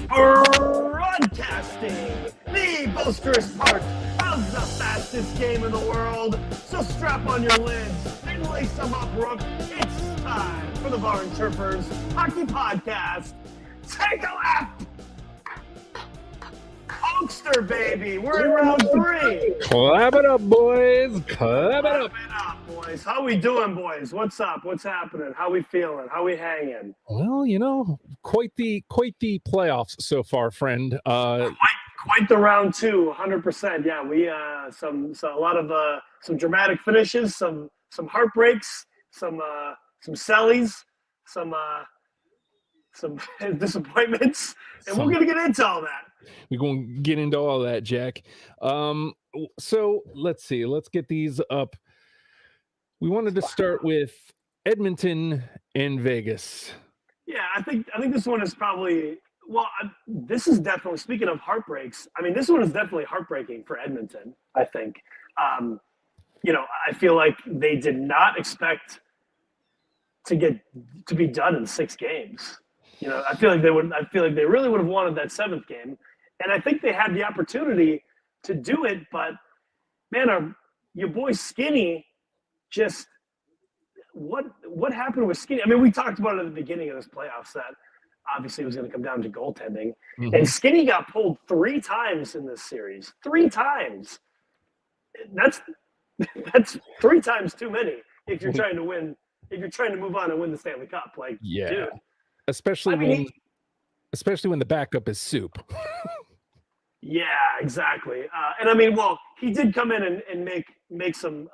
Broadcasting the boisterous part of the fastest game in the world. So strap on your lids and lace them up, Rook. It's time for the BarnChirpers Hockey Podcast. Take a lap! Hulkster, baby. We're in round 3. Clap it up, boys. Clap it up. Boys. How we doing, boys? What's up? What's happening? How we feeling? How we hanging? Well, you know, quite the playoffs so far, friend. Quite the round 2, 100%. Yeah, we a lot of some dramatic finishes, some heartbreaks, some sellies, some disappointments, and we're gonna get into all that. We're going to get into all that, Jack. So let's see. Let's get these up. We wanted to start with Edmonton and Vegas. Yeah, I think this one is probably this is definitely, speaking of heartbreaks, I mean, this one is definitely heartbreaking for Edmonton, I think. I feel like they did not expect to be done in 6 games. I feel like they really would have wanted that 7th game. And I think they had the opportunity to do it, but man, your boy Skinny just what happened with Skinny? I mean, we talked about it at the beginning of this playoffs that obviously it was going to come down to goaltending. Mm-hmm. And Skinny got pulled 3 times in this series. 3 times. That's 3 times too many if you're trying to win, if you're trying to move on and win the Stanley Cup. Like, yeah. Dude. Especially when the backup is Soup. Yeah, exactly. And I mean, he did come in and make some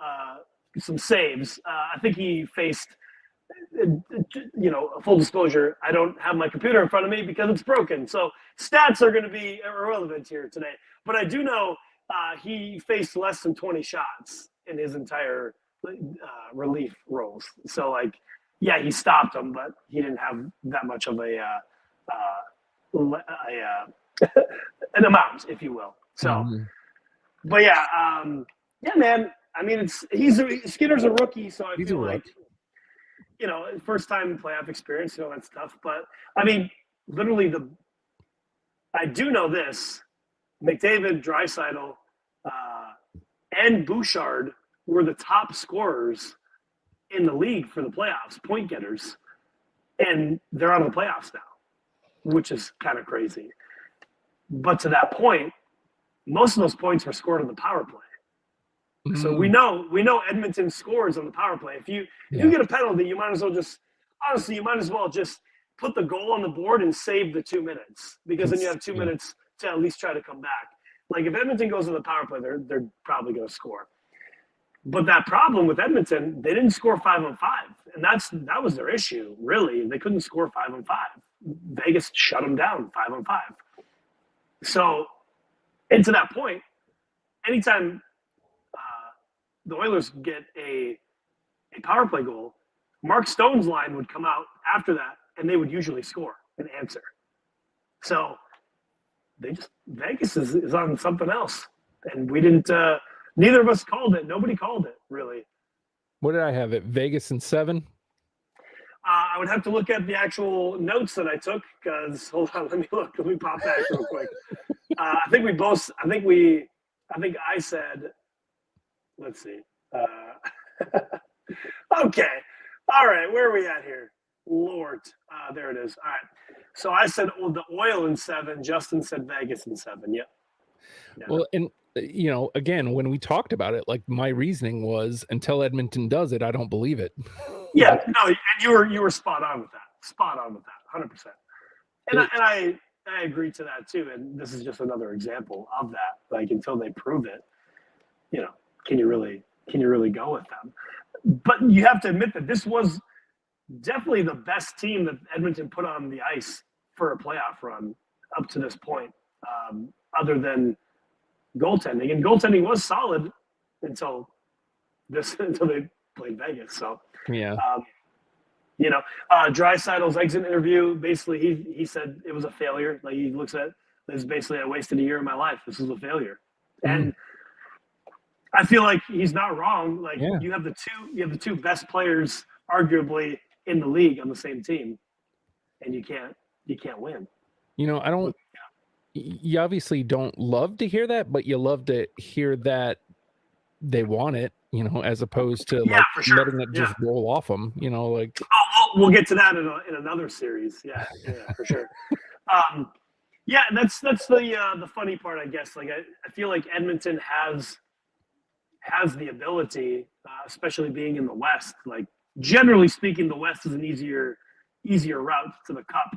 saves. I think he faced, full disclosure, I don't have my computer in front of me because it's broken. So stats are going to be irrelevant here today. But I do know he faced less than 20 shots in his entire relief roles. So, he stopped them, but he didn't have that much of an amount, if you will. So, But man. I mean, Skinner's a rookie, so I feel like, first time playoff experience, that's tough. But I mean, literally, I do know this: McDavid, Draisaitl, and Bouchard were the top scorers in the league for the playoffs, point getters, and they're out of the playoffs now, which is kind of crazy. But to that point, most of those points were scored on the power play. Mm-hmm. So we know Edmonton scores on the power play. If you get a penalty, you might as well just put the goal on the board and save the 2 minutes, because then you have 2 minutes to at least try to come back. Like, if Edmonton goes to the power play, they're probably going to score. But that problem with Edmonton, they didn't score 5-on-5, and that was their issue. Really, they couldn't score 5-on-5. Vegas shut them down 5-on-5. So, and to that point, anytime the Oilers get a power play goal, Mark Stone's line would come out after that, and they would usually score and answer. So Vegas is on something else, and we didn't. Neither of us called it. Nobody called it, really. What did I have it? Vegas in 7. I would have to look at the actual notes that I took, because hold on, let me look. Let me pop that real quick. I think I said. Let's see. Okay. All right. Where are we at here? Lord. There it is. All right. So I said the Oil in 7. Justin said Vegas in 7. Yep. Yeah. Well, and, again, when we talked about it, my reasoning was, until Edmonton does it, I don't believe it. Yeah. No, and you were spot on with that. Spot on with that. 100%. And I agree to that too. And this is just another example of that. Until they prove it, can you really go with them? But you have to admit that this was definitely the best team that Edmonton put on the ice for a playoff run up to this point, other than goaltending. And goaltending was solid until they played Vegas. So yeah. Draisaitl's exit interview, basically he said it was a failure. He looks at it as basically, I wasted a year of my life. This was a failure. And I feel like he's not wrong. You have the two best players arguably in the league on the same team, and you can't win. I don't. You obviously don't love to hear that, but you love to hear that they want it, as opposed to for sure. letting it just roll off them, like. Oh, we'll get to that in another series. Yeah, for sure. That's the funny part, I guess. Like I feel like Edmonton has the ability, especially being in the West. Like generally speaking, the West is an easier route to the Cup.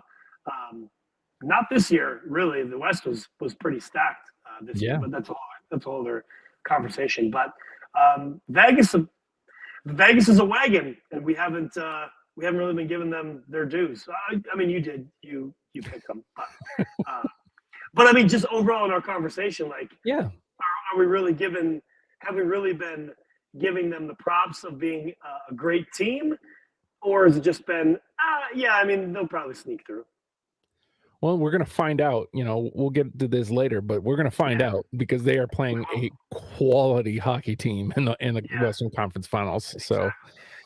Not this year, really. The West was pretty stacked this year, but that's a whole other conversation. But Vegas is a wagon, and we haven't really been giving them their dues. I mean, you did. You picked them, but I mean, just overall in our conversation, like, are we really have we really been giving them the props of being a great team, or has it just been, I mean, they'll probably sneak through? Well, we're going to find out, we'll get to this later, but we're going to find out because they are playing a quality hockey team in the Western Conference Finals. So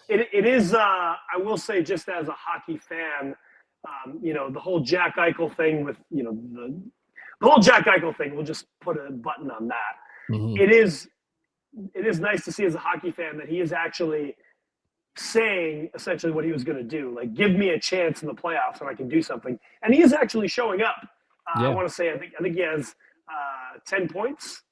it is, I will say, just as a hockey fan, the whole Jack Eichel thing with, the whole Jack Eichel thing, we'll just put a button on that. Mm-hmm. It is nice to see as a hockey fan that he is actually saying essentially what he was going to do. Like, give me a chance in the playoffs and I can do something. And he is actually showing up. I want to say, I think he has 10 points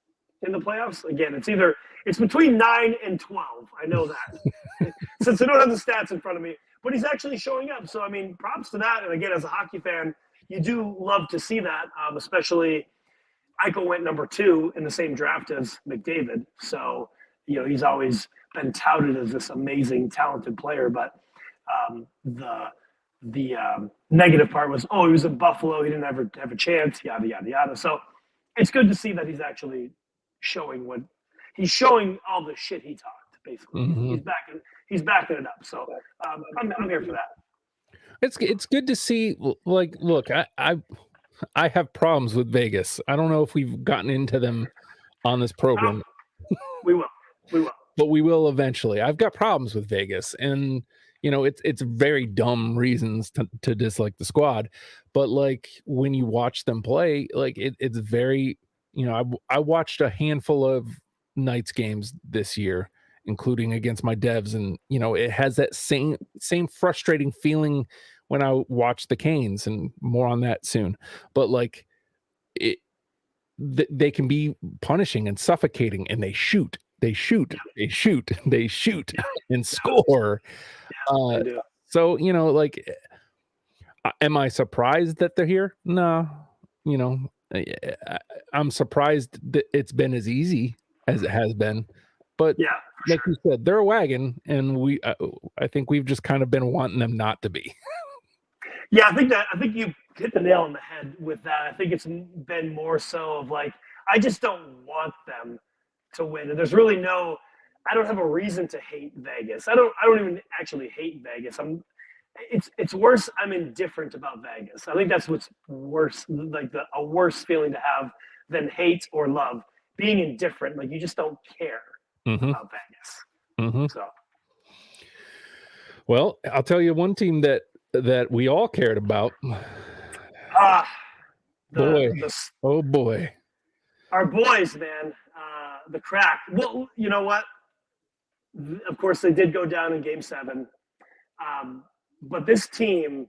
in the playoffs. Again, it's between 9 and 12. I know that since I don't have the stats in front of me, but he's actually showing up. So, I mean, props to that. And again, as a hockey fan, you do love to see that, especially Eichel went number 2 in the same draft as McDavid. So, he's always been touted as this amazing, talented player. But the negative part was, he was in Buffalo. He didn't ever have a chance, yada, yada, yada. So it's good to see that he's actually showing all the shit he talked, basically. Mm-hmm. He's backing it up. So I'm here for that. It's good to see. Like, look, I have problems with Vegas. I don't know if we've gotten into them on this program. We will. But we will eventually. I've got problems with Vegas, and it's very dumb reasons to dislike the squad. But like when you watch them play, like it's very, I watched a handful of Knights games this year, including against my Devs, and it has that same frustrating feeling when I watch the Canes, and more on that soon. But like they can be punishing and suffocating, and they shoot, and score. So, like, am I surprised that they're here? No, I'm surprised that it's been as easy as it has been. But like you said, they're a wagon, and I think we've just kind of been wanting them not to be. Yeah, I think you hit the nail on the head with that. I think it's been more so of like, I just don't want them to win. And there's really I don't have a reason to hate Vegas. I don't even actually hate Vegas. It's worse. I'm indifferent about Vegas. I think that's what's worse, like a worse feeling to have than hate or love. Being indifferent, like you just don't care about Vegas. Mm-hmm. So, well, I'll tell you one team that we all cared about. Boy. Our boys, man. The Crack. Well, you know what? Of course, they did go down in Game 7. But this team,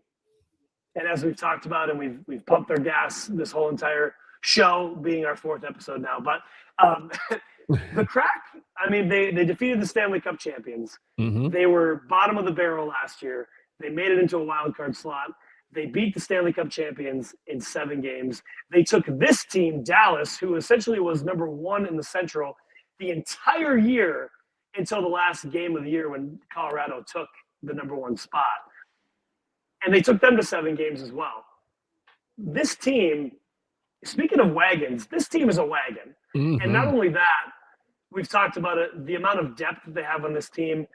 and as we've talked about, and we've pumped their gas this whole entire show, being our 4th episode now. But the Crack, I mean, they defeated the Stanley Cup champions. Mm-hmm. They were bottom of the barrel last year. They made it into a wild card slot. They beat the Stanley Cup champions in 7 games. They took this team, Dallas, who essentially was number 1 in the Central the entire year until the last game of the year when Colorado took the number 1 spot. And they took them to 7 games as well. This team, speaking of wagons, this team is a wagon. Mm-hmm. And not only that, we've talked about it, the amount of depth that they have on this team.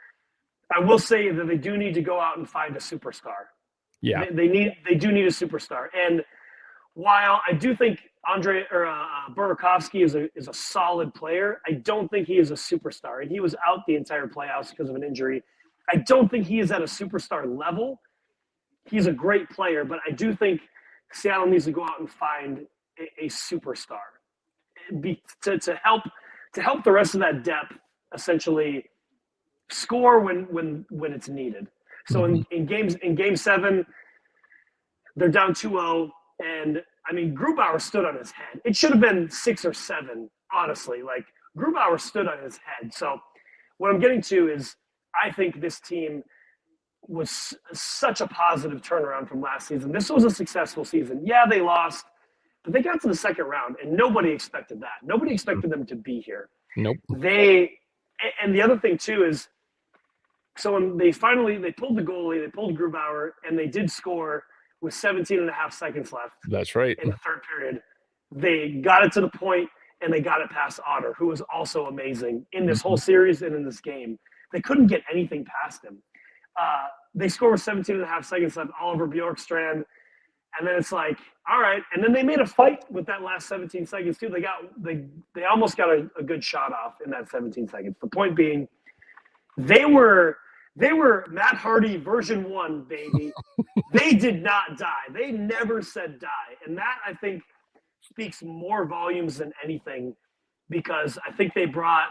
I will say that they do need to go out and find a superstar. Yeah, they do need a superstar. And while I do think Burakovsky is a solid player, I don't think he is a superstar. And he was out the entire playoffs because of an injury. I don't think he is at a superstar level. He's a great player, but I do think Seattle needs to go out and find a superstar to help the rest of that depth essentially score when it's needed. So in game 7, they're down 2-0, and I mean Grubauer stood on his head. It should have been 6 or 7, honestly. Like Grubauer stood on his head. So what I'm getting to is I think this team was such a positive turnaround from last season. This was a successful season. Yeah, they lost, but they got to the second round, and nobody expected that. Nobody expected them to be here. Nope. And the other thing too is, so when they pulled the goalie, they pulled Grubauer, and they did score with 17 and a half seconds left. That's right. In the third period. They got it to the point, and they got it past Otter, who was also amazing in this whole series and in this game. They couldn't get anything past him. They score with 17 and a half seconds left, Oliver Bjorkstrand, and then it's like, all right. And then they made a fight with that last 17 seconds too. They almost got a good shot off in that 17 seconds. The point being, they were Matt Hardy version 1, baby. They did not die. They never said die. And that, I think, speaks more volumes than anything, because I think they brought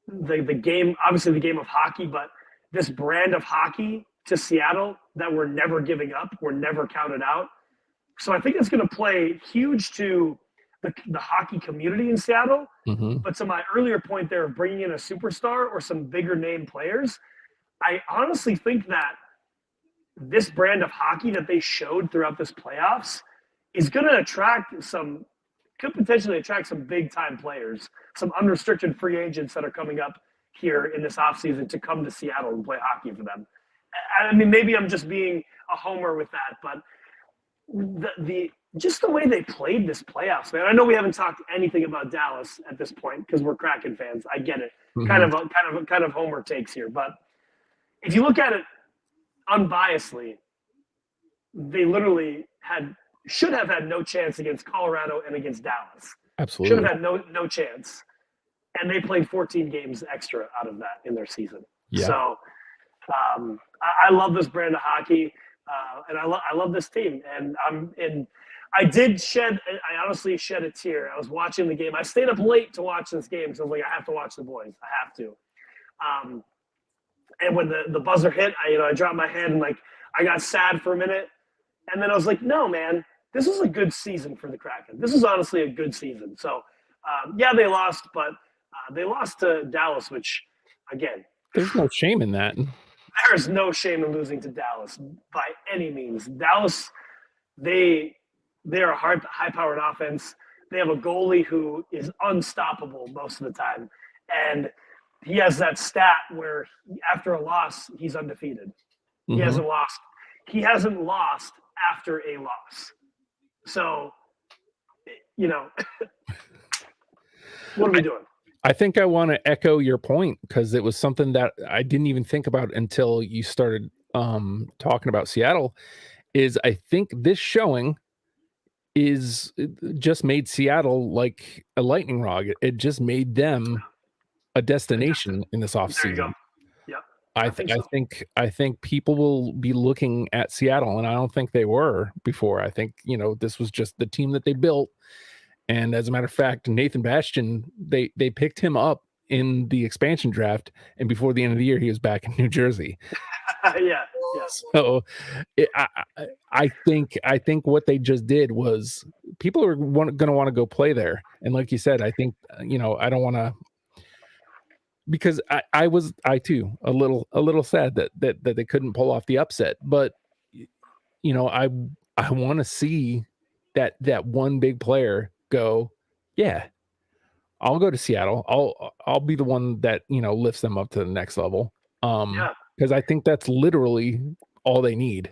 the game, obviously the game of hockey, but this brand of hockey to Seattle that we're never giving up, we're never counted out. So I think it's going to play huge to the hockey community in Seattle. But to my earlier point there of bringing in a superstar or some bigger name players, I honestly think that this brand of hockey that they showed throughout this playoffs is going to could potentially attract some big time players, some unrestricted free agents that are coming up here in this offseason to come to Seattle and play hockey for them. I mean, maybe I'm just being a homer with that, but just the way they played this playoffs, man. I know we haven't talked anything about Dallas at this point because we're Kraken fans. I get it. Kind of homer takes here, but if you look at it unbiasedly, they literally should have had no chance against Colorado and against Dallas. Absolutely. Should have had no chance. And they played 14 games extra out of that in their season. Yeah. So I love this brand of hockey, and I love this team. And I honestly shed a tear. I was watching the game. I stayed up late to watch this game because I was like, I have to watch the boys. I have to. And when the buzzer hit, I dropped my head and I got sad for a minute. And then I was like, no, man, this is a good season for the Kraken. This is honestly a good season. So, yeah, they lost, but they lost to Dallas, which, again, there's no shame in that. There is no shame in losing to Dallas by any means. Dallas, they're a high-powered offense. They have a goalie who is unstoppable most of the time. And he has that stat where after a loss, he's undefeated. He hasn't lost. He hasn't lost after a loss. So, what are we doing? I think I want to echo your point because it was something that I didn't even think about until you started talking about Seattle. Is I think this showing just made Seattle like a lightning rod. It just made them a destination in this offseason. Yeah, I think people will be looking at Seattle, and I don't think they were before. I think this was just the team that they built. And as a matter of fact, Nathan Bastian, they picked him up in the expansion draft, and before the end of the year, he was back in New Jersey. Yeah. So I think what they just did was people are going to want to go play there. And like you said, I think I don't want to, because I too a little sad that they couldn't pull off the upset, but I want to see that one big player go, yeah, I'll go to Seattle. I'll be the one that lifts them up to the next level. Because I think that's literally all they need.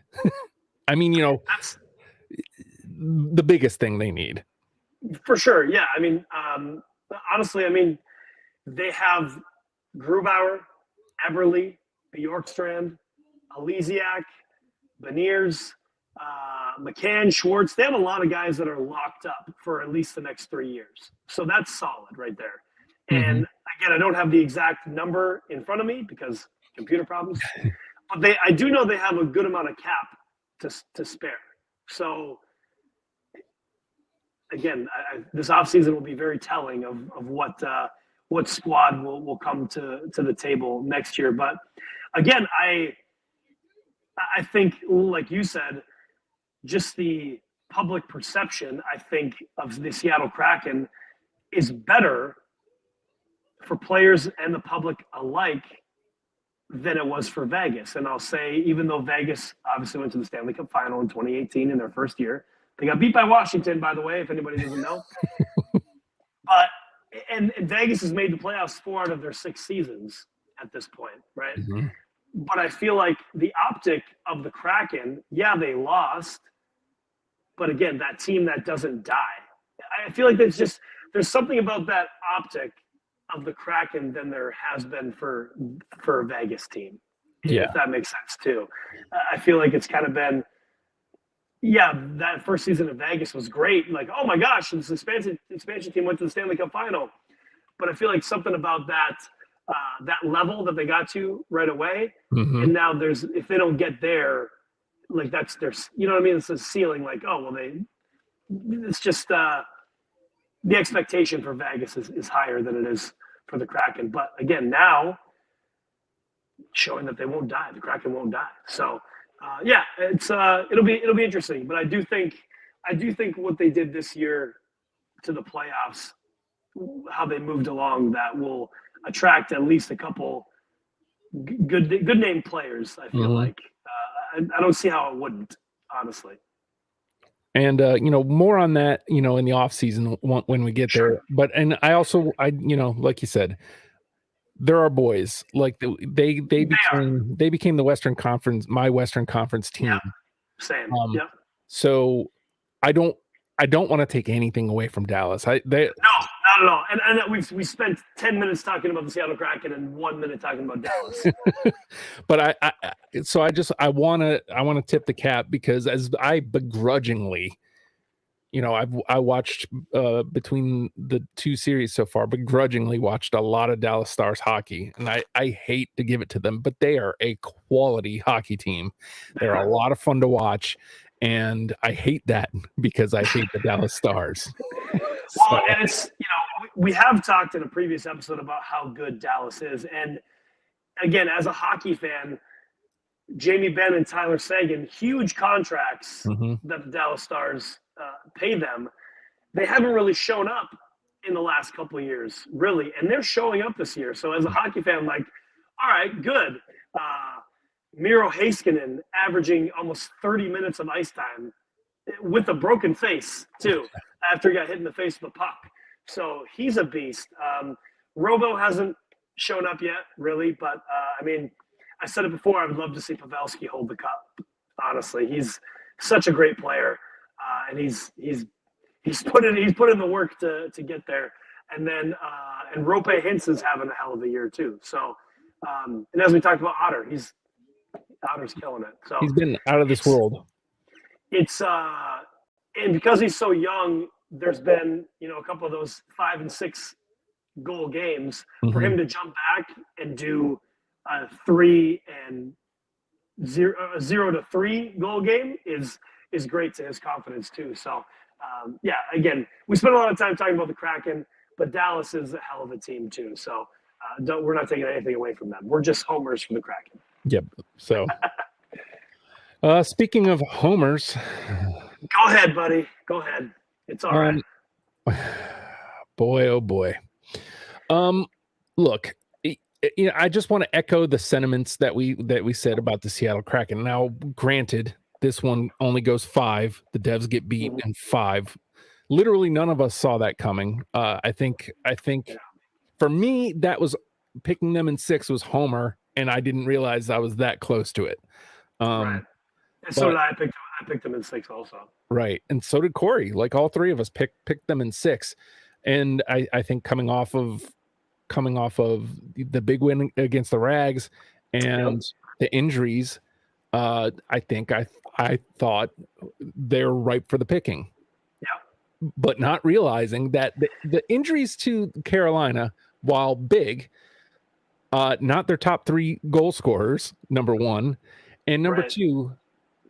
I mean, that's the biggest thing they need. For sure, yeah. I mean, honestly, they have Grubauer, Eberle, Bjorkstrand, Elysiak, Beniers, McCann, Schwartz. They have a lot of guys that are locked up for at least the next 3 years. So that's solid right there. And again, I don't have the exact number in front of me because computer problems. But I do know they have a good amount of cap to spare. So again, this offseason will be very telling of what squad will come to the table next year. But again, I think, like you said, just the public perception, I think, of the Seattle Kraken is better for players and the public alike than it was for Vegas. And I'll say, even though Vegas obviously went to the Stanley Cup final in 2018 in their first year, they got beat by Washington, by the way, if anybody doesn't know. But and Vegas has made the playoffs 4 out of their 6 seasons at this point, right? Mm-hmm. But I feel like the optic of the Kraken, yeah, they lost, but again, that team that doesn't die. I feel like there's something about that optic of the Kraken than there has been for a Vegas team. Yeah, if that makes sense too. I feel like it's kind of been, yeah, that first season of Vegas was great. Like, oh my gosh, this expansion team went to the Stanley Cup final. But I feel like something about that level that they got to right away, mm-hmm. and now if they don't get there, like that's their, you know what I mean? It's a ceiling. Like, oh well, it's just the expectation for Vegas is higher than it is for the Kraken. But again, now showing that they won't die, the Kraken won't die. So yeah, it'll be interesting. But I do think what they did this year to the playoffs, how they moved along, that will attract at least a couple good name players. I feel mm-hmm. like I don't see how it wouldn't, honestly. And more on that, in the off season when we get there. But I like you said, there are boys like they became the Western Conference, my Western Conference team. Yeah. Same. Yeah. So I don't want to take anything away from Dallas. No, not at all. And we spent 10 minutes talking about the Seattle Kraken and 1 minute talking about Dallas. But I want to tip the cap, because as I begrudgingly, I watched between the 2 series so far, begrudgingly watched a lot of Dallas Stars hockey, and I hate to give it to them, but they are a quality hockey team. They're a lot of fun to watch. And I hate that because I hate the Dallas Stars. Well, and it's, we have talked in a previous episode about how good Dallas is. And again, as a hockey fan, Jamie Benn and Tyler Seguin, huge contracts mm-hmm. that the Dallas Stars pay them. They haven't really shown up in the last couple of years, really. And they're showing up this year. So as a hockey fan, I'm like, all right, good. Miro Heiskanen averaging almost 30 minutes of ice time with a broken face, too, after he got hit in the face with a puck. So he's a beast. Robo hasn't shown up yet, really. But, I said it before, I would love to see Pavelski hold the cup, honestly. He's such a great player, and he's put in the work to get there. And then and Rope Hintz is having a hell of a year, too. So, and as we talked about Otter's killing it. So he's been out of this world. It's and because he's so young, there's been a couple of those 5 and 6 goal games mm-hmm. for him to jump back and do a 0 to 3 goal game is great to his confidence too. So yeah, again, we spent a lot of time talking about the Kraken, but Dallas is a hell of a team too. So we're not taking anything away from them. We're just homers for the Kraken. Yep. So, speaking of homers, go ahead, buddy. Go ahead. It's all right. Boy, oh boy. Look, I just want to echo the sentiments that we said about the Seattle Kraken. Now, granted, this one only goes 5. The Devs get beat in 5. Literally, none of us saw that coming. I think for me, that was picking them in 6 was homer. And I didn't realize I was that close to it. Right. And so did I. I picked them in 6 also. Right. And so did Corey. Like all 3 of us picked them in 6. And I think coming off of the big win against the Rags and the injuries, I think I thought they're ripe for the picking. Yeah. But not realizing that the injuries to Carolina, while big, not their top 3 goal scorers, number 1. And number 2,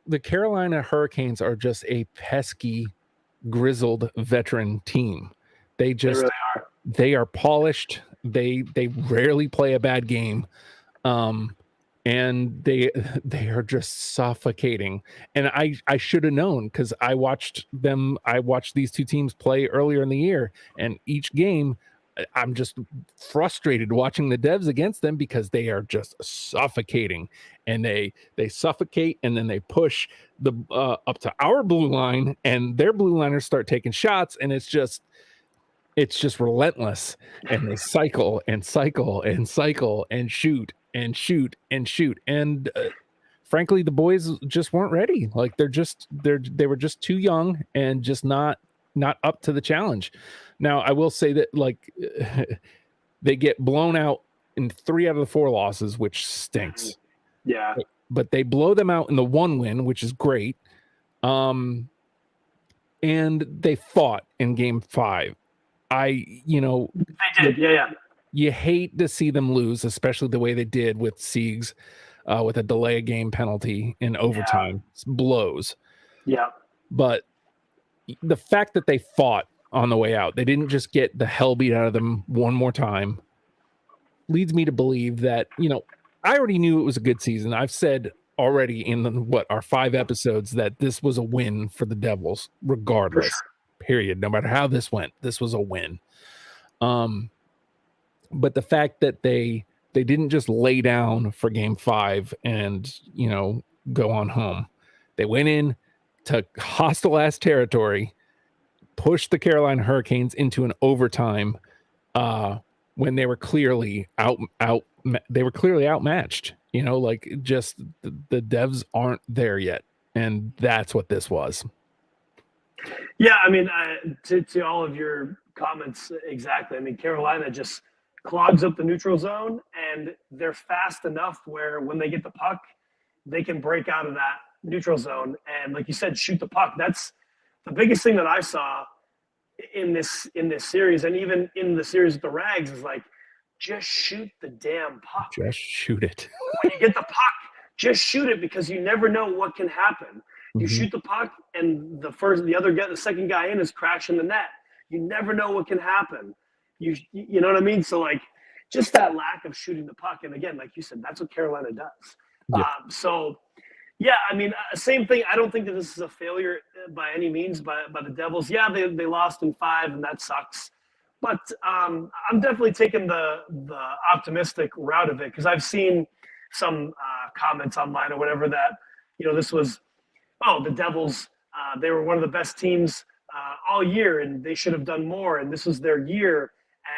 the Carolina Hurricanes are just a pesky grizzled veteran team. They just really are. They are polished. They rarely play a bad game. And they are just suffocating. And I should have known, because I watched these two teams play earlier in the year, and each game I'm just frustrated watching the Devs against them, because they are just suffocating, and they suffocate, and then they push the up to our blue line, and their blue liners start taking shots, and it's just relentless, and they cycle and cycle and cycle and shoot and shoot and shoot. And frankly, the boys just weren't ready. Like they were just too young and just not up to the challenge. Now, I will say that, like, they get blown out in 3 out of the 4 losses, which stinks. Yeah. But they blow them out in the 1 win, which is great. And they fought in game 5. They did. Yeah. You hate to see them lose, especially the way they did with Siegs, with a delay of game penalty in overtime. It blows. Yeah. But the fact that they fought on the way out, they didn't just get the hell beat out of them one more time, leads me to believe that, I already knew it was a good season. I've said already in our 5 episodes that this was a win for the Devils, regardless. Sure. Period. No matter how this went, this was a win. But the fact that they didn't just lay down for game 5 and, go on home. They went in to hostile ass territory, pushed the Carolina Hurricanes into an overtime when they were clearly outmatched. Just the Devs aren't there yet. And that's what this was. Yeah, I mean, to all of your comments, exactly. I mean, Carolina just clogs up the neutral zone, and they're fast enough where when they get the puck, they can break out of that neutral zone and, like you said, shoot the puck. That's the biggest thing that I saw in this series, and even in the series with the Rags, is like, just shoot the damn puck. Just shoot it. When you get the puck, just shoot it, because you never know what can happen. You shoot the puck, and the second guy in is crashing the net. You never know what can happen. You know what I mean? So, like, just that lack of shooting the puck, and again, like you said, that's what Carolina does. Yeah. I mean, same thing. I don't think that this is a failure by any means by the Devils. Yeah, they lost in 5, and that sucks. But I'm definitely taking the optimistic route of it, because I've seen some comments online or whatever that, this was, the Devils, they were one of the best teams all year, and they should have done more, and this was their year,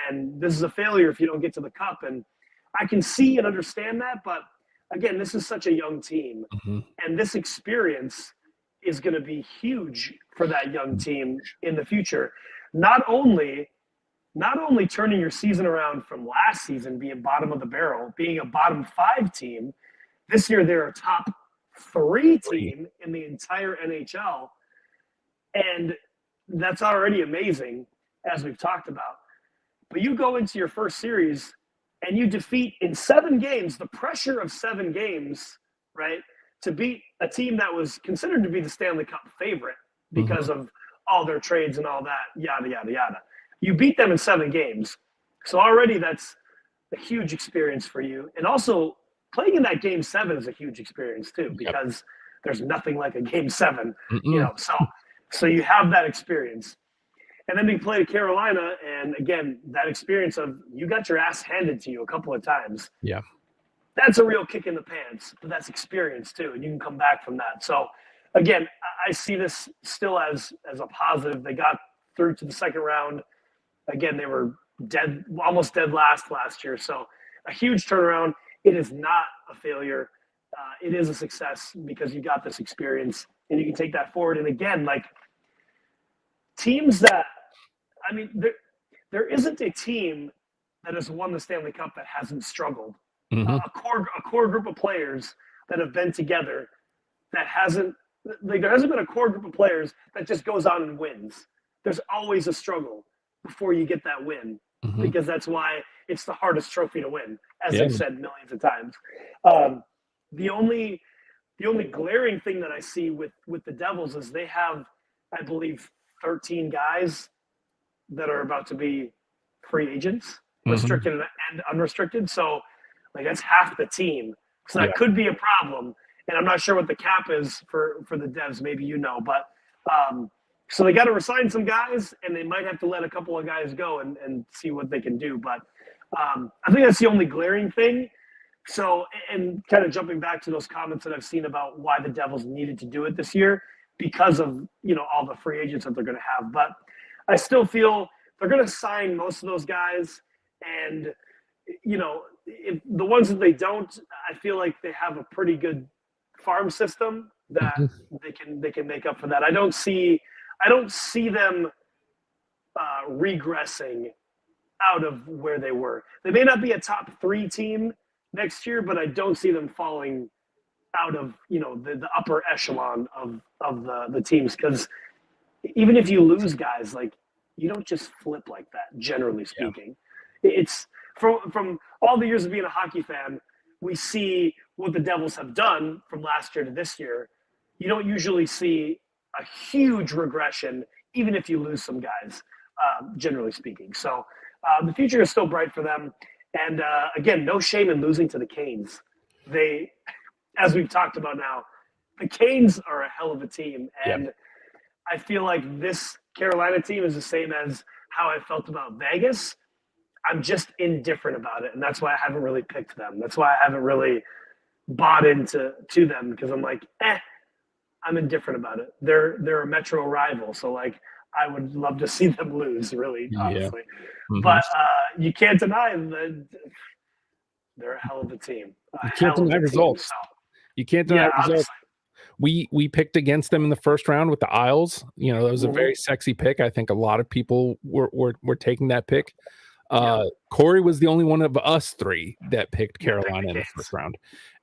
and this is a failure if you don't get to the cup. And I can see and understand that, but again, this is such a young team, and this experience is going to be huge for that young team in the future. Not only turning your season around from last season, being bottom of the barrel, being a bottom 5 team, this year they're a top 3 team in the entire NHL. And that's already amazing, as we've talked about. But you go into your first series and you defeat in 7 games, the pressure of 7 games, right, to beat a team that was considered to be the Stanley Cup favorite because of all their trades and all that, yada, yada, yada. You beat them in 7 games. So already that's a huge experience for you. And also, playing in that game 7 is a huge experience too, because there's nothing like a game 7, so you have that experience. And then you play to Carolina, and again, that experience of you got your ass handed to you a couple of times. Yeah. That's a real kick in the pants, but that's experience too, and you can come back from that. So again, I see this still as a positive. They got through to the second round. Again, they were almost dead last year. So a huge turnaround. It is not a failure. It is a success because you got this experience and you can take that forward. And again, like teams that, I mean, there isn't a team that has won the Stanley Cup that hasn't struggled. A core group of players that have been together that hasn't, like there hasn't been a core group of players that just goes on and wins. There's always a struggle before you get that win, because that's why it's the hardest trophy to win, as I've said millions of times. The only glaring thing that I see with the Devils is they have, I believe, 13 guys that are about to be free agents, restricted and unrestricted. So, like, that's half the team. So that could be a problem. And I'm not sure what the cap is for the Devs. Maybe you know. But so they got to resign some guys, and they might have to let a couple of guys go and see what they can do. But I think that's the only glaring thing. So, and kind of jumping back to those comments that I've seen about why the Devils needed to do it this year because of, all the free agents that they're going to have. But I still feel they're going to sign most of those guys. And, if the ones that they don't, I feel like they have a pretty good farm system that they can make up for that. I don't see them regressing out of where they were. They may not be a top 3 team next year, but I don't see them falling out of the upper echelon of the teams, because even if you lose guys, like, you don't just flip like that, generally speaking. It's from all the years of being a hockey fan, we see what the Devils have done from last year to this year. You don't usually see a huge regression, even if you lose some guys, generally speaking. So the future is still bright for them. And again, no shame in losing to the Canes. They, as we've talked about now, the Canes are a hell of a team. And I feel like this Carolina team is the same as how I felt about Vegas. I'm just indifferent about it. And that's why I haven't really picked them. That's why I haven't really bought into them, because I'm like, I'm indifferent about it. They're a Metro rival. So, like, I would love to see them lose, really, honestly. But you can't deny that they're a hell of a team. You can't deny results. You can't deny results. We picked against them in the first round with the Isles. That was a very sexy pick. I think a lot of people were taking that pick. Corey was the only one of us 3 that picked Carolina in the first round.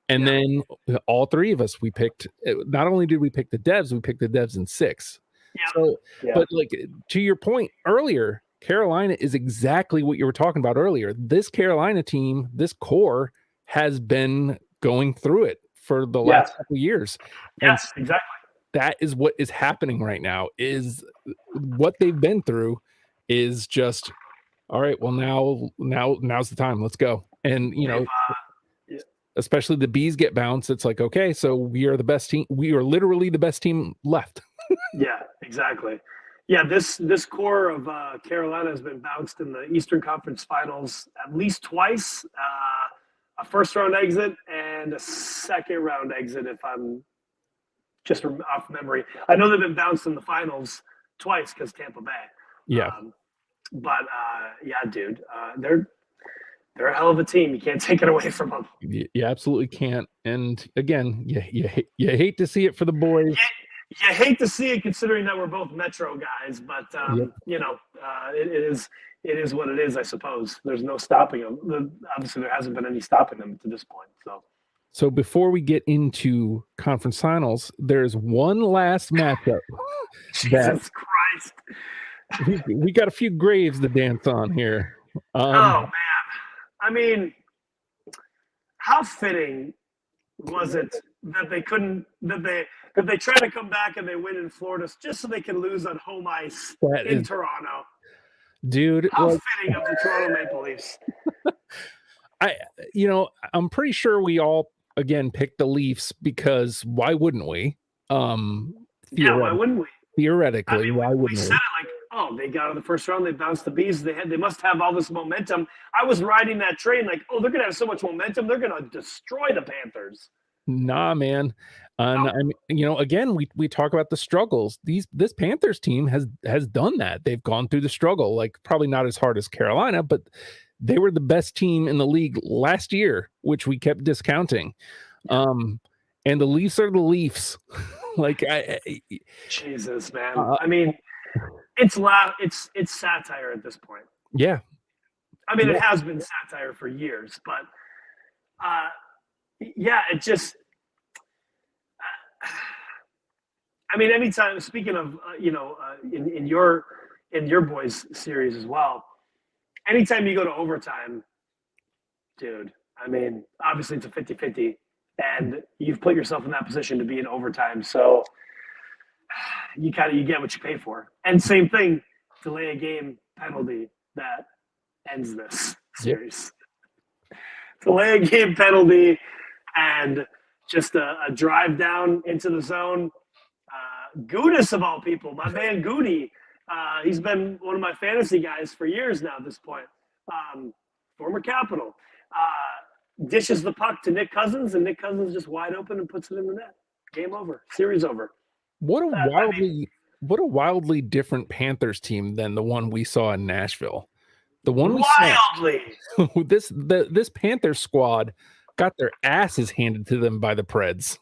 And then all 3 of us, we picked, not only did we pick the Devs, we picked the Devs in 6. So, but like, to your point earlier, Carolina is exactly what you were talking about earlier. This Carolina team, this core, has been going through it for the last couple of years. Yes, exactly. That is what is happening right now. Is what they've been through is just, all right, well, now's the time. Let's go. And especially the Bees get bounced. It's like, okay, so we are the best team. We are literally the best team left. Yeah, exactly. Yeah, this core of Carolina has been bounced in the Eastern Conference Finals at least twice, a first-round exit and a second-round exit, if I'm just off memory. I know they've been bounced in the finals twice because Tampa Bay. Yeah. Dude, they're a hell of a team. You can't take it away from them. You absolutely can't. And again, you hate to see it for the boys. You hate to see it, considering that we're both Metro guys, but it is what it is, I suppose. There's no stopping them. Obviously, there hasn't been any stopping them to this point. So before we get into conference finals, there's one last matchup. Jesus Christ. We got a few graves to dance on here. Oh, man. I mean, how fitting was it that they try to come back and they win in Florida just so they can lose on home ice in Toronto? Dude, how fitting of the Toronto Maple Leafs. I'm pretty sure we all again picked the Leafs, because why wouldn't we? Why wouldn't we? Theoretically, why wouldn't we? Said it like, they got out of the first round, they bounced the Bees, they must have all this momentum. I was riding that train like, they're gonna have so much momentum, they're gonna destroy the Panthers. Nah, man. Again, we talk about the struggles. This Panthers team has done that. They've gone through the struggle, like probably not as hard as Carolina, but they were the best team in the league last year, which we kept discounting. And the Leafs are the Leafs. Like, Jesus, man. I mean, it's loud. It's satire at this point. Yeah. I mean, it has been satire for years, but it just. I mean, anytime. Speaking of, in your boys series as well, anytime you go to overtime, dude. I mean, obviously it's a 50-50, and you've put yourself in that position to be in overtime. So you get what you pay for. And same thing, delay a game penalty that ends this series. Yep. Delay a game penalty and just a drive down into the zone. Gudis, of all people, my man Goody, he's been one of my fantasy guys for years now at this point. Former Capital. Dishes the puck to Nick Cousins, and Nick Cousins just wide open and puts it in the net. Game over. Series over. What a wildly different Panthers team than the one we saw in Nashville. The one we saw, this Panthers squad got their asses handed to them by the Preds.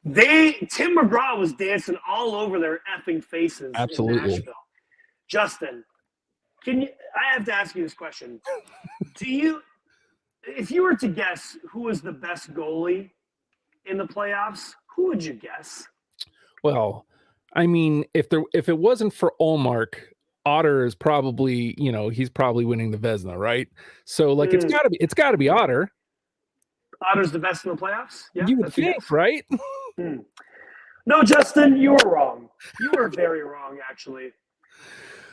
Tim McGraw was dancing all over their effing faces. Absolutely. In Nashville. Justin, I have to ask you this question. If you were to guess who was the best goalie in the playoffs, who would you guess? Well, I mean, if it wasn't for Ullmark, Otter is probably, he's probably winning the Vezina, right? So it's gotta be Otter. Otter's the best in the playoffs? Yeah, you would think, right? No, Justin, you were wrong. You were very wrong, actually.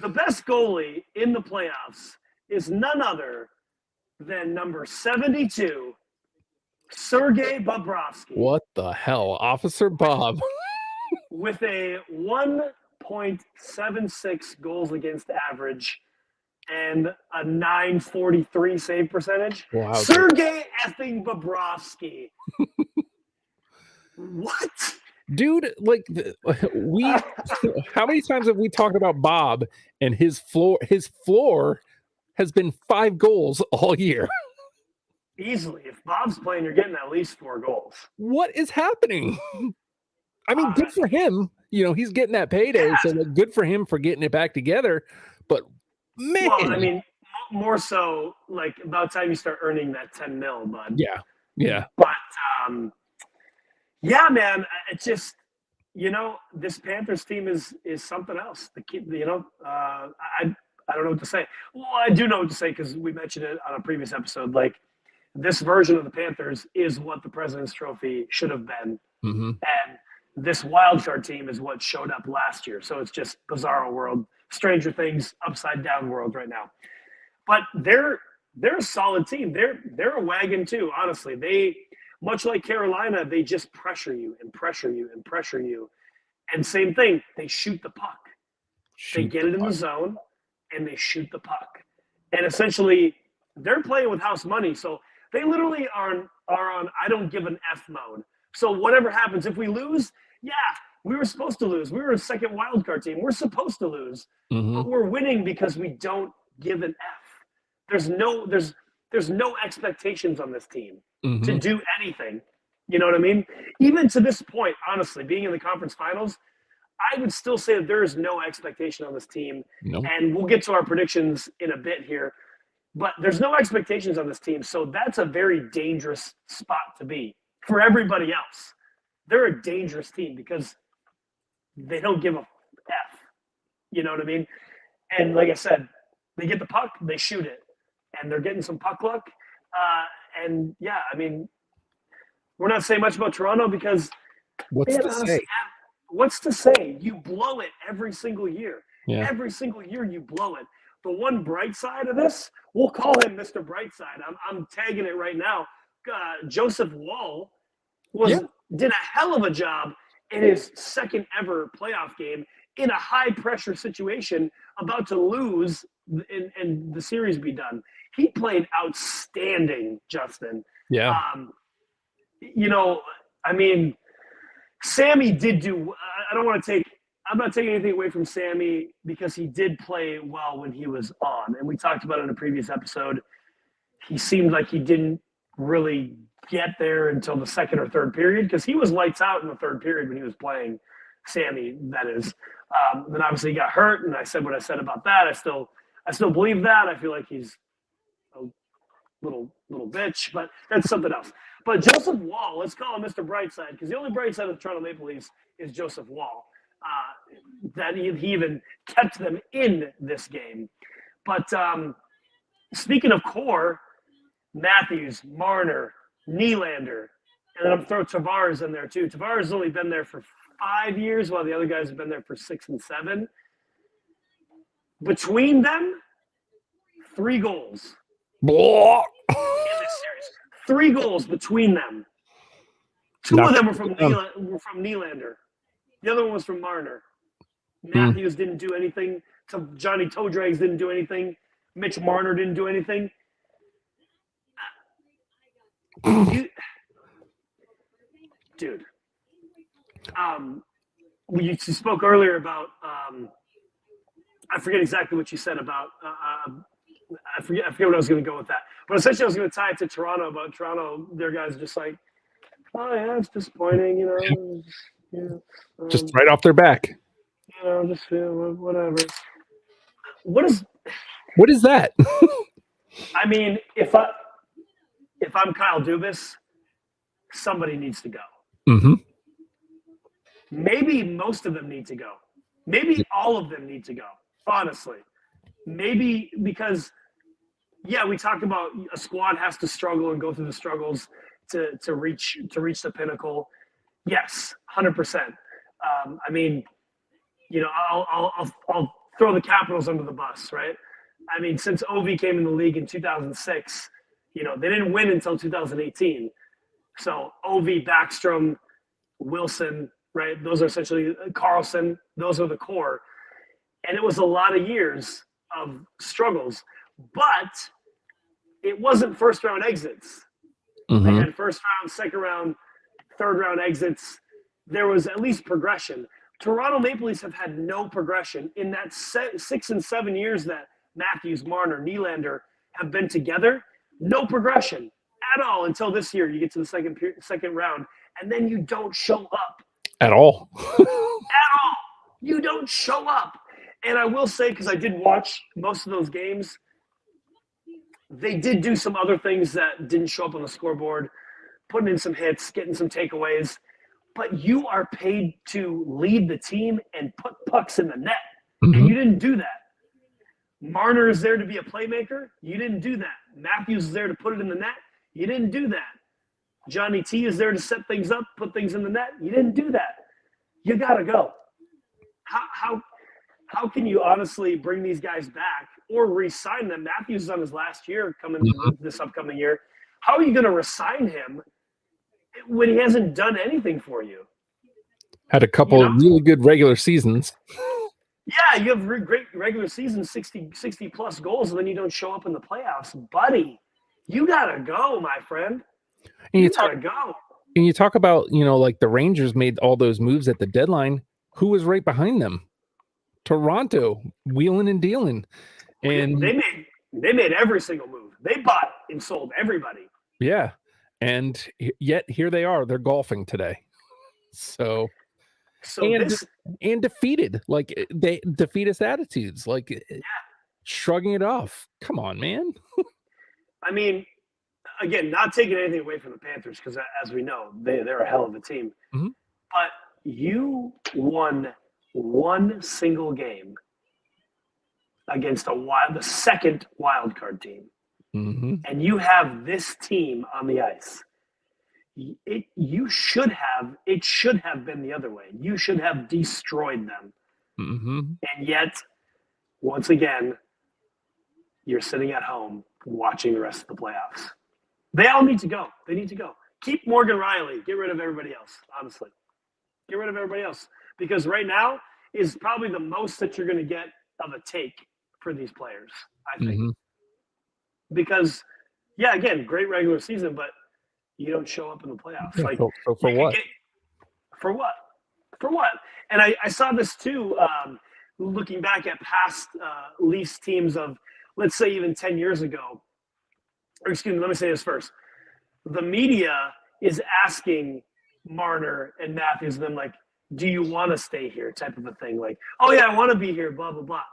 The best goalie in the playoffs is none other than number 72, Sergei Bobrovsky. What the hell? Officer Bob. With a 1.76 goals against average and a 943 save percentage. Wow. Sergei effing Bobrovsky. What? Dude, how many times have we talked about Bob and his floor has been 5 goals all year? Easily. If Bob's playing, you're getting at least 4 goals. What is happening? I mean, good for him. He's getting that payday, so good for him for getting it back together. But, man. Well, I mean, more so, about time you start earning that $10 million, bud. Yeah. But, yeah, man, it's just, this Panthers team is something else. The kid, I don't know what to say. Well, I do know what to say because we mentioned it on a previous episode. This version of the Panthers is what the President's Trophy should have been. Mm-hmm. And this wildcard team is what showed up last year. So it's just bizarro world, Stranger Things, upside down world right now. But they're a solid team. They're a wagon too, honestly. They, much like Carolina, they just pressure you and pressure you and pressure you. And same thing, they shoot the puck. They get it in the zone, and they shoot the puck. And essentially, they're playing with house money. So they literally are on I don't give an F mode. So whatever happens, if we lose, we were supposed to lose. We were a second wildcard team. We're supposed to lose. Mm-hmm. But we're winning because we don't give an F. There's no expectations on this team to do anything. You know what I mean? Even to this point, honestly, being in the conference finals, I would still say that there is no expectation on this team. Nope. And we'll get to our predictions in a bit here. But there's no expectations on this team. So that's a very dangerous spot to be for everybody else. They're a dangerous team because they don't give a F. You know what I mean? And like I said, they get the puck, they shoot it. And they're getting some puck luck. And yeah, I mean, we're not saying much about Toronto because what's to say? You blow it every single year. Yeah. Every single year you blow it. The one bright side of this, we'll call him Mr. Brightside. I'm tagging it right now. Joseph Wall did a hell of a job in his second ever playoff game in a high pressure situation, about to lose and the series be done. He played outstanding, Justin. Yeah. I mean, Sammy did do. I'm not taking anything away from Sammy because he did play well when he was on, and we talked about it in a previous episode. He seemed like he didn't really get there until the second or third period because he was lights out in the third period when he was playing. Sammy, that is. Then obviously he got hurt, and I said what I said about that. I still believe that. I feel like he's a little bitch, but that's something else. But Joseph Wall, let's call him Mr. Brightside, because the only bright side of the Toronto Maple Leafs is Joseph Wall. That he even kept them in this game. But speaking of core, Matthews, Marner, Nylander, and then I'm throwing Tavares in there too. Tavares has only been there for 5 years, while the other guys have been there for 6 and 7. Between them, 3 goals in this series. 3 goals between them. 2 of them were from Nylander. The other one was from Marner. Matthews didn't do anything. Johnny Toedrags didn't do anything. Mitch Marner didn't do anything. Dude. You spoke earlier about I forget exactly what you said about I forget what I was going to go with that. But essentially I was going to tie it to Toronto. About Toronto, their guys just like, oh yeah, it's disappointing, just right off their back. Just whatever. What is that? I mean, if I'm Kyle Dubas, somebody needs to go. Mm-hmm. Maybe most of them need to go. Maybe all of them need to go. Honestly, maybe because, we talked about a squad has to struggle and go through the struggles to reach the pinnacle. Yes, 100%. I mean, I'll throw the Capitals under the bus, right? I mean, since Ovi came in the league in 2006, they didn't win until 2018. So Ovi, Backstrom, Wilson, right? Those are essentially Carlson. Those are the core. And it was a lot of years of struggles, but it wasn't first round exits. Mm-hmm. They had first round, second round, third round exits. There was at least progression. Toronto Maple Leafs have had no progression in that 6 and 7 years that Matthews, Marner, Nylander have been together. No progression at all until this year. You get to the second round, and then you don't show up at all. At all, you don't show up. And I will say, because I did watch most of those games, they did do some other things that didn't show up on the scoreboard, putting in some hits, getting some takeaways. But you are paid to lead the team and put pucks in the net. Mm-hmm. And you didn't do that. Marner is there to be a playmaker. You didn't do that. Matthews is there to put it in the net. You didn't do that. Johnny T is there to set things up, put things in the net. You didn't do that. You got to go. How can you honestly bring these guys back or re-sign them? Matthews is on his last year coming this upcoming year. How are you going to re-sign him when he hasn't done anything for you? Had a couple of really good regular seasons. Yeah, you have great regular season, 60 plus goals, and then you don't show up in the playoffs. Buddy, you got to go, my friend. And you got to go. And you talk about, like the Rangers made all those moves at the deadline. Who was right behind them? Toronto, wheeling and dealing. And they made every single move. They bought and sold everybody. Yeah. And yet here they are. They're golfing today. So and defeated. Like they defeatist attitudes. Like shrugging it off. Come on, man. I mean, again, not taking anything away from the Panthers, because as we know, they're a hell of a team. Mm-hmm. But you won one single game against the second wild card team, and you have this team on the ice. It should have been the other way. You should have destroyed them, and yet, once again, you're sitting at home watching the rest of the playoffs. They all need to go. They need to go. Keep Morgan Riley. Get rid of everybody else. Honestly, get rid of everybody else. Because right now is probably the most that you're going to get of a take for these players, I think. Because, again, great regular season, but you don't show up in the playoffs. Yeah, so for what? For what? For what? And I saw this too, looking back at past Leafs teams of, let's say, even 10 years ago. Or excuse me, let me say this first. The media is asking Marner and Matthews and them, like, do you want to stay here, type of a thing. Like, oh, yeah, I want to be here, blah, blah, blah.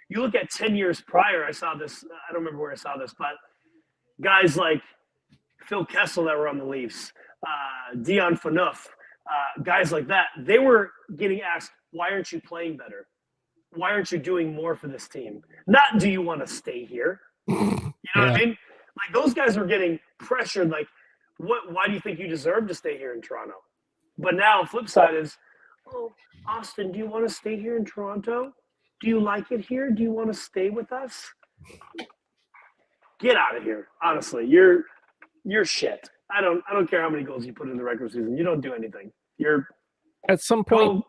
You look at 10 years prior, I saw this. I don't remember where I saw this, but guys like Phil Kessel that were on the Leafs, Dion Phaneuf, guys like that, they were getting asked, why aren't you playing better? Why aren't you doing more for this team? Not, do you want to stay here? You know what I mean? Like, those guys were getting pressured, like, why do you think you deserve to stay here in Toronto? But now, flip side is, oh, Austin, do you want to stay here in Toronto? Do you like it here? Do you want to stay with us? Get out of here. Honestly, you're shit. I don't care how many goals you put in the regular season. You don't do anything. You're at some point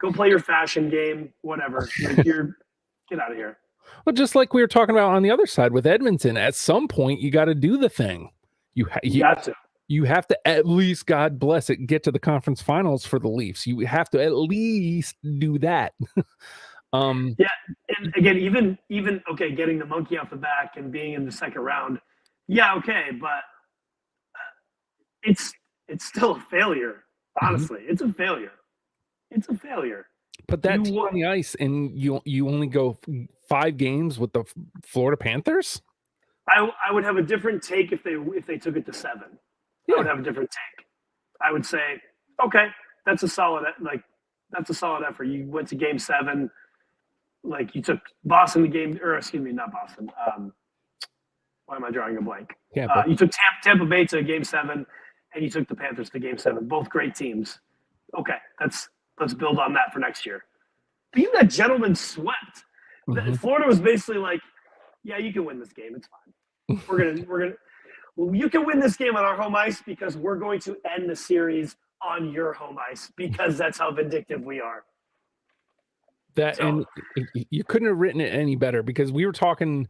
go play your fashion game, whatever. Like get out of here. Well, just like we were talking about on the other side with Edmonton, at some point you got to do the thing. You got to. You have to at least, God bless it, get to the conference finals for the Leafs. You have to at least do that. Yeah, and again, even okay, getting the monkey off the back and being in the second round, yeah, okay, but it's still a failure. Honestly, it's a failure. It's a failure. Put that team on the ice, and you only go 5 games with the Florida Panthers. I would have a different take if they took it to 7. Yeah. I would have a different take. I would say, okay, that's a solid effort. You went to Game 7. Like you took Boston the game, or excuse me, not Boston. Why am I drawing a blank? You took Tampa Bay to Game 7, and you took the Panthers to Game 7. Both great teams. Okay, let's build on that for next year. But you got gentlemen swept. Mm-hmm. Florida was basically like, yeah, you can win this game. It's fine. We're gonna. Well, you can win this game on our home ice because we're going to end the series on your home ice because that's how vindictive we are. And you couldn't have written it any better because we were talking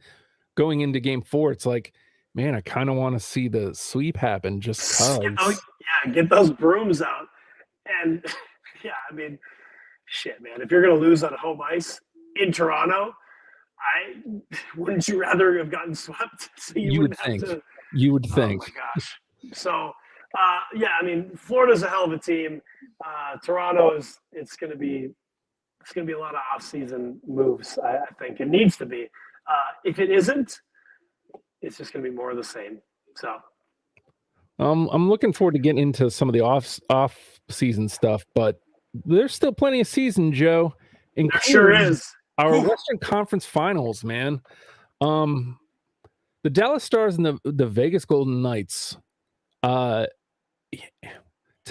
going into Game 4. It's like, man, I kind of want to see the sweep happen just because. Get those brooms out. And yeah, I mean, shit, man. If you're going to lose on home ice in Toronto, wouldn't you rather have gotten swept? So you would think. You would think. Oh my gosh. So, yeah, I mean, Florida's a hell of a team. Toronto it's going to be a lot of off-season moves. I think it needs to be. If it isn't, it's just going to be more of the same. So, I'm looking forward to getting into some of the off-season stuff, but there's still plenty of season, Joe. There sure is. Our Western Conference Finals, man. The Dallas Stars and the Vegas Golden Knights. To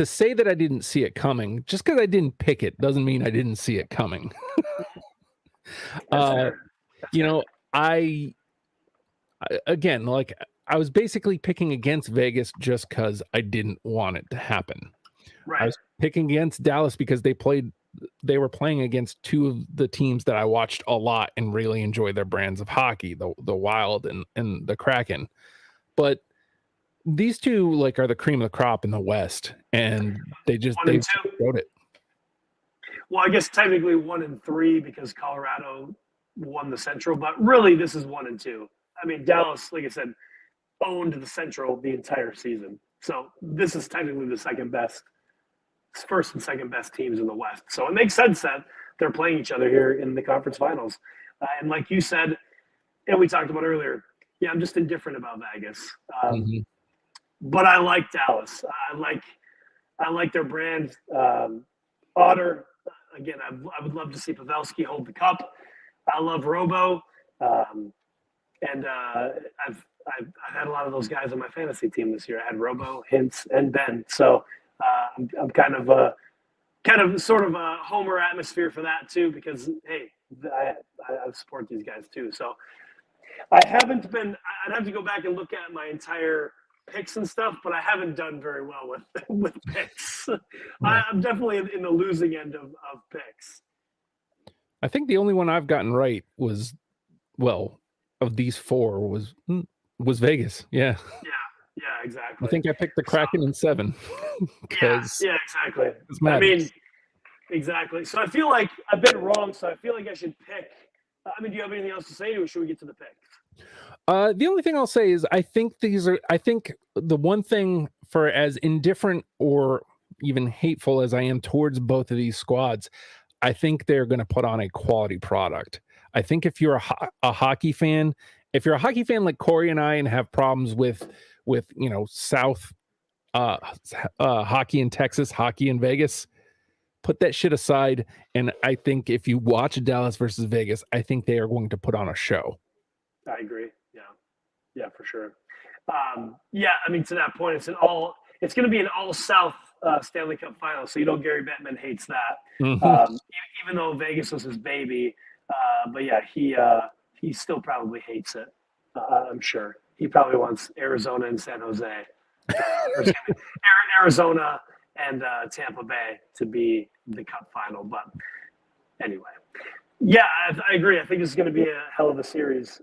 say that I didn't see it coming, just because I didn't pick it, doesn't mean I didn't see it coming. You know, I was basically picking against Vegas just because I didn't want it to happen. Right. I was picking against Dallas because they were playing against 2 of the teams that I watched a lot and really enjoy their brands of hockey, the Wild and the Kraken. But these 2 are the cream of the crop in the West, and they wrote it. Well, I guess technically 1 and 3 because Colorado won the Central, but really this is 1 and 2. I mean, Dallas, like I said, owned the Central the entire season. So this is technically the first and second best teams in the West. So it makes sense that they're playing each other here in the conference finals. And like you said, and we talked about earlier, yeah, I'm just indifferent about Vegas. But I like Dallas. I like their brand. Otter, again, I would love to see Pavelski hold the cup. I love Robo. And I've had a lot of those guys on my fantasy team this year. I had Robo, Hintz, and Ben. So I'm kind of sort of a homer atmosphere for that too, because hey, I support these guys too. So I'd have to go back and look at my entire picks and stuff, but I haven't done very well with picks. I'm definitely in the losing end of picks. I think the only one I've gotten right was, well, of these 4 was Vegas. Yeah. Yeah, exactly. I think I picked the Kraken in 7. Yeah, exactly. I mean, exactly. So I feel like I've been wrong, so I feel like I should pick. I mean, do you have anything else to say, or should we get to the picks? The only thing I'll say is I think the one thing, for as indifferent or even hateful as I am towards both of these squads, I think they're going to put on a quality product. I think if you're a hockey fan, like Corey and I, and have problems with South hockey in Texas, hockey in Vegas, put that shit aside. And I think if you watch Dallas versus Vegas, I think they are going to put on a show. I agree. Yeah, for sure. Yeah, I mean, to that point, it's going to be an all South Stanley Cup final. So Gary Bettman hates that, Mhm. even though Vegas was his baby. But yeah, he still probably hates it. I'm sure he probably wants Arizona and San Jose, or excuse me, Arizona and Tampa Bay to be the Cup final. But anyway, yeah, I agree. I think this is going to be a hell of a series.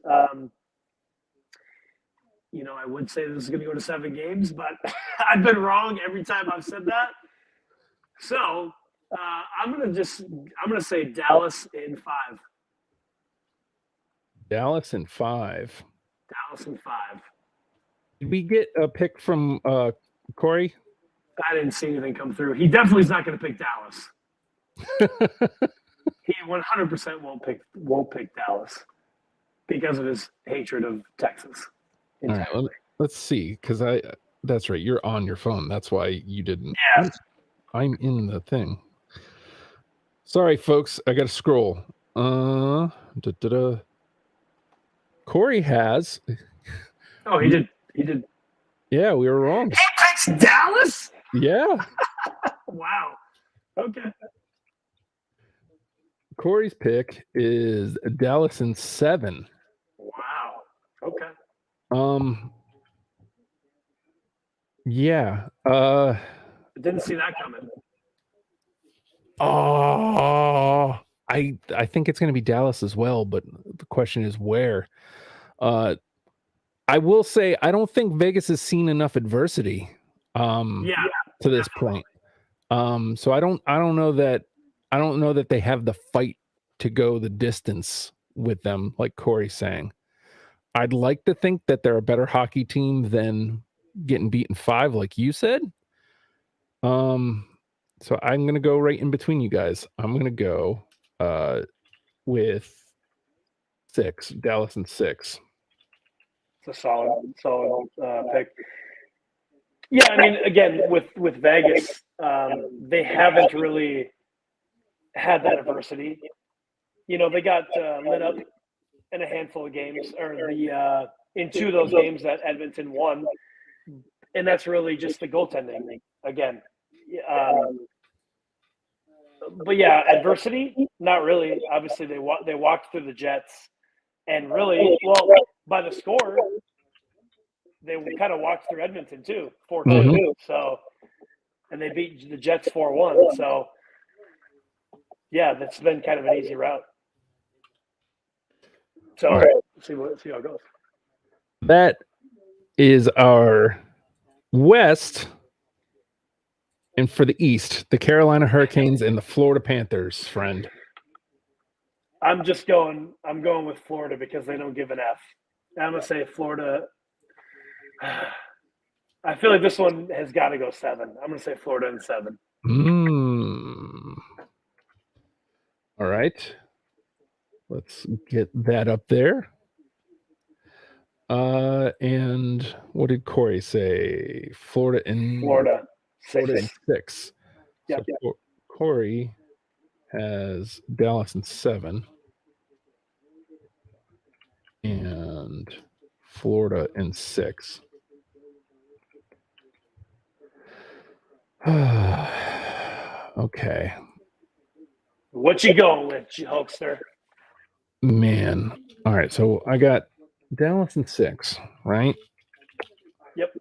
I would say this is going to go to 7 games, but I've been wrong every time I've said that. So I'm going to say Dallas in 5. Dallas in 5. Dallas in 5. Did we get a pick from Corey? I didn't see anything come through. He definitely is not going to pick Dallas. He 100% won't pick Dallas because of his hatred of Texas. All right, let's see, because that's right. You're on your phone. That's why you didn't. Yeah. I'm in the thing. Sorry, folks. I got to scroll. Corey has. Oh, he did. He did. Yeah, we were wrong. He picks Dallas? Yeah. Wow. Okay. Corey's pick is Dallas in 7. Wow. Okay. Yeah. Didn't see that coming. Oh, I think it's going to be Dallas as well, but the question is where. I will say I don't think Vegas has seen enough adversity to this point. So I don't know that they have the fight to go the distance with them, like Corey's saying. I'd like to think that they're a better hockey team than getting beaten 5, like you said. So I'm going to go right in between you guys. I'm going to go with 6, Dallas and 6. It's a solid pick. Yeah, I mean, again, with Vegas, they haven't really had that adversity. They got lit up in a handful of games, or in 2 of those games that Edmonton won, and that's really just the goaltending again. But yeah, adversity, not really. Obviously, they walked through the Jets, and really, well, by the score, they kind of walked through Edmonton too, 4-2. Mm-hmm. So, and they beat the Jets 4-1. So, yeah, that's been kind of an easy route. So, right. see how it goes. That is our West. And for the East, the Carolina Hurricanes and the Florida Panthers, friend. I'm going with Florida because they don't give an F. I'm going to say Florida. I feel like this one has got to go 7. I'm going to say Florida in 7. All right. Let's get that up there. And what did Corey say? Florida in 6. Yeah. So Corey has Dallas in 7 and Florida in 6. Okay. What you going with, Hulkster? Man. All right. So I got Dallas in 6, right? Yep.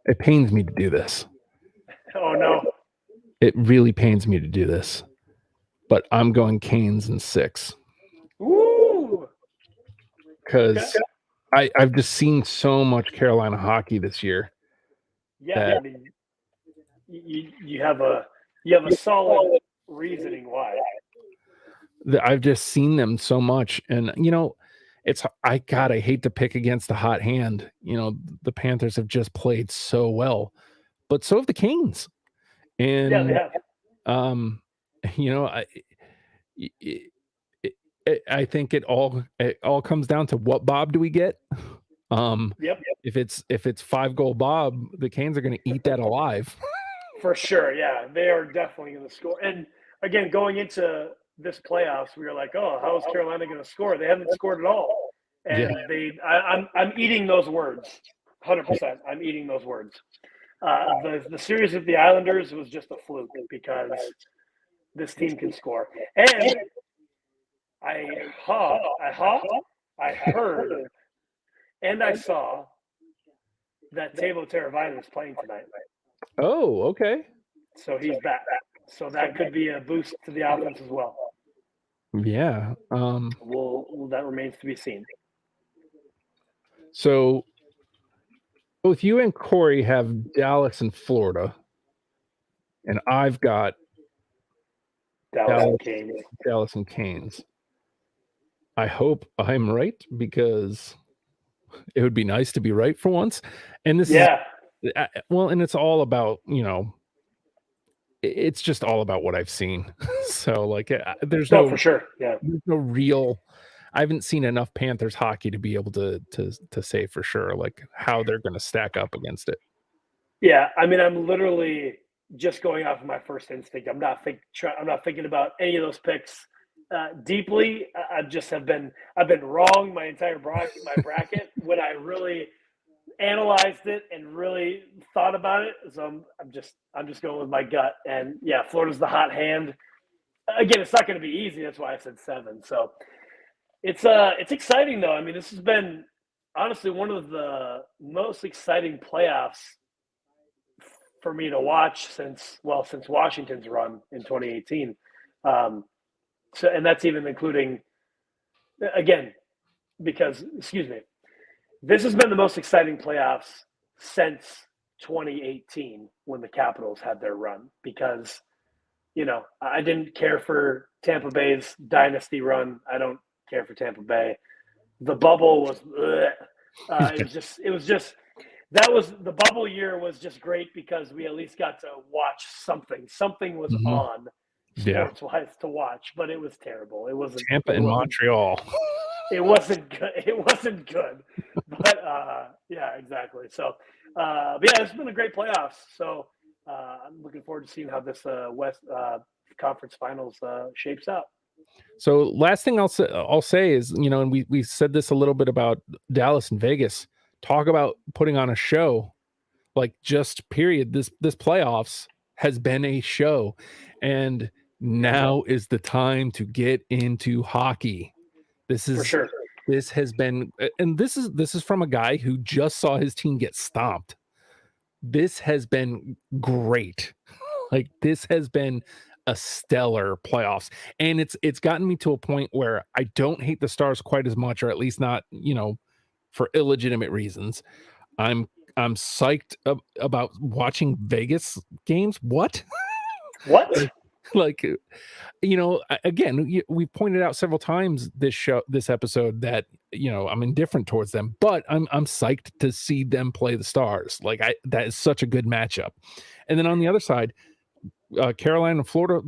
It pains me to do this. Oh, no. It really pains me to do this. But I'm going Canes in 6. Ooh. Because I've just seen so much Carolina hockey this year. Yeah, I mean, you have a solid reasoning why. I've just seen them so much, and I hate to pick against the hot hand. The Panthers have just played so well, but so have the Canes, and yeah, they have. I think it all comes down to what Bob do we get. Yep. If it's 5-goal Bob, the Canes are going to eat that alive. For sure, yeah, they are definitely going to score. And again, going into this playoffs, we were like, "Oh, how is Carolina going to score?" They haven't scored at all, and I'm eating those words. 100%. I'm eating those words. The series with the Islanders was just a fluke because this team can score. And I heard, and I saw that Teuvo Teravainen is playing tonight. Oh, okay. So he's back. So that could be a boost to the offense as well. Yeah. That remains to be seen. So both you and Corey have Dallas and Florida, and I've got Dallas and Canes. I hope I'm right because it would be nice to be right for once. And this is and it's all about, it's just all about what I've seen. So like there's no for sure. Yeah. There's no real I haven't seen enough Panthers hockey to be able to say for sure like how they're going to stack up against it. Yeah, I mean, I'm literally just going off of my first instinct. I'm not thinking about any of those picks deeply. I've been wrong my entire bracket when I really analyzed it and really thought about it. So I'm just going with my gut. And yeah, Florida's the hot hand. Again, it's not going to be easy. That's why I said 7. So it's exciting though. I mean, this has been honestly one of the most exciting playoffs for me to watch since Washington's run in 2018. And that's even including, again, because, this has been the most exciting playoffs since 2018 when the Capitals had their run because, I didn't care for Tampa Bay's dynasty run. I don't care for Tampa Bay. The bubble was, the bubble year was just great because we at least got to watch something. Something was on sports-wise to watch, but it was terrible. It wasn't Tampa and Montreal. It wasn't good. It wasn't good. But yeah, exactly. So, but yeah, it's been a great playoffs. So I'm looking forward to seeing how this West Conference Finals shapes out. So last thing I'll say is, and we said this a little bit about Dallas and Vegas. Talk about putting on a show, like just period. This playoffs has been a show, and now is the time to get into hockey. This is for sure. This has been, and this is from a guy who just saw his team get stomped. This has been great. Like this has been a stellar playoffs, and it's gotten me to a point where I don't hate the Stars quite as much, or at least not, for illegitimate reasons. I'm psyched about watching Vegas games. What? Like, again, we pointed out several times this episode that, I'm indifferent towards them, but I'm psyched to see them play the Stars. Like that is such a good matchup. And then on the other side, Carolina and Florida,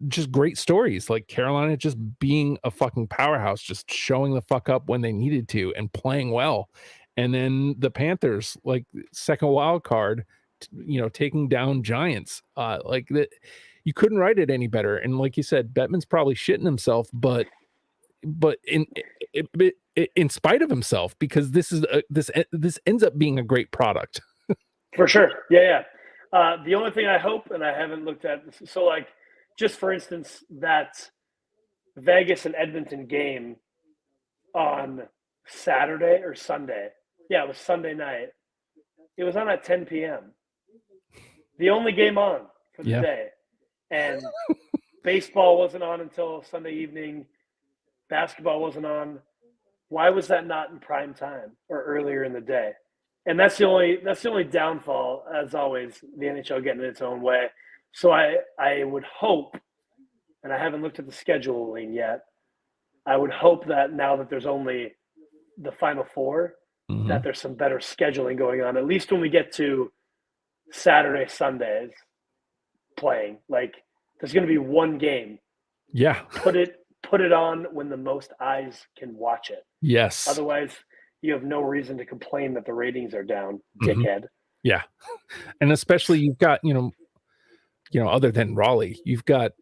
just great stories. Like Carolina just being a fucking powerhouse, just showing the fuck up when they needed to and playing well. And then the Panthers, like second wild card, taking down Giants. Like that, you couldn't write it any better. And like you said, Bettman's probably shitting himself, but in spite of himself, because this ends up being a great product. For sure. Yeah. The only thing I hope, and I haven't looked at, so like, just for instance, that Vegas and Edmonton game on Saturday or Sunday. Yeah, it was Sunday night. It was on at 10 p.m. The only game on for the day. And baseball wasn't on until Sunday evening. Basketball wasn't on. Why was that not in prime time or earlier in the day? And that's the only downfall, as always, the NHL getting in its own way. So I would hope, and I haven't looked at the scheduling yet, I would hope that now that there's only the Final Four, that there's some better scheduling going on, at least when we get to Saturday, Sundays playing. Like, there's going to be one game. Yeah. Put it on when the most eyes can watch it. Yes. Otherwise, you have no reason to complain that the ratings are down, dickhead. Yeah. And especially you've got, other than Raleigh, you've got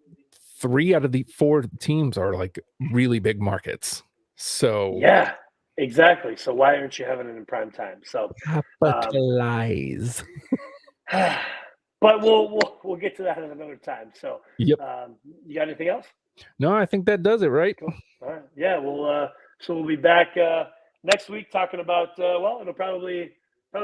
3 out of the 4 teams are like really big markets. So yeah. Exactly. So why aren't you having it in prime time? So capitalize. But we'll get to that at another time. So yep. You got anything else? No, I think that does it, right? Cool. All right. Yeah. We'll be back next week talking about it'll probably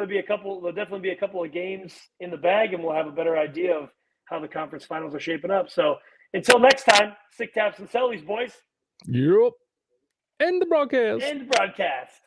be a couple. There'll definitely be a couple of games in the bag, and we'll have a better idea of how the conference finals are shaping up. So until next time, sick taps and sellies, boys. Yep. End the broadcast. End broadcast.